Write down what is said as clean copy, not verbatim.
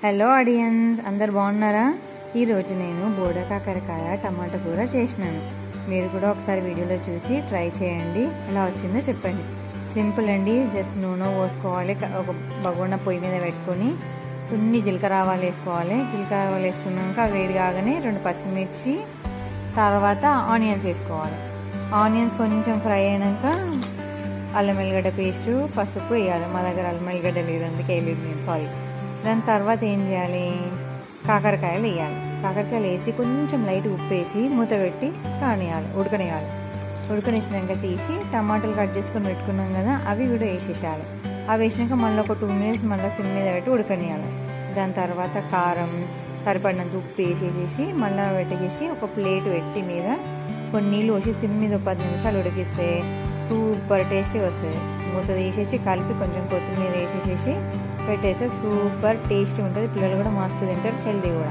Hello audience, అందరు బాగున్నారా? ఈరోజు నేను బోడ కాకరకాయ టమాటా కూర చేసినాను. మీరు కూడా ఒకసారి వీడియోలో చూసి ట్రై చేయండి, ఎలా వచ్చిందో చెప్పండి. సింపుల్ అండి. జస్ట్ నూనె పోసుకోవాలి, ఒక బగోన పొయ్యి మీద పెట్టుకొని కొన్ని జీలకర్ర ఆవాలు వేసుకోవాలి. జీలకర్ర ఆవాలు వేసుకున్నాక వేడి కాగానే 2 పచ్చిమిర్చి, తర్వాత ఆనియన్స్ వేసుకోవాలి. ఆనియన్స్ కొంచెం ఫ్రై అయినాక అల్లం ఎల్లిగడ్డ పేస్టు, పసుపు వేయాలి. మా దగ్గర అల్లం ఎల్లిగడ్డ లేదు, అందుకే వేయలేదు నేను, సారీ. దాని తర్వాత ఏం చేయాలి, కాకరకాయలు వేయాలి. కాకరకాయలు వేసి కొంచెం లైట్ ఉప్పు వేసి మూత పెట్టి ఉడకనేయాలి. ఉడకనేసినాక తీసి టమాటాలు కట్ చేసుకొని పెట్టుకున్నాం కదా, అవి కూడా వేసేసేయాలి. అవి వేసినాక మళ్ళీ ఒక 2 మినిట్స్ మళ్ళీ సిమ్ మీద పెట్టి ఉడకనేయాలి. దాని తర్వాత కారం సరిపడినంత ఉప్పు వేసేసి మళ్ళీ పెట్టేసి ఒక ప్లేట్ పెట్టి మీద కొన్ని నీళ్ళు పోసి సిమ్ మీద 10 నిమిషాలు ఉడికిస్తే సూపర్ టేస్టీ వస్తుంది. మూత తీసేసి కలిపి కొంచెం కొత్తిమీర వేసేసి పెట్టేస్తే సూపర్ టేస్టీ ఉంటుంది. పిల్లలు కూడా మస్తు తింటారు, హెల్తీ కూడా.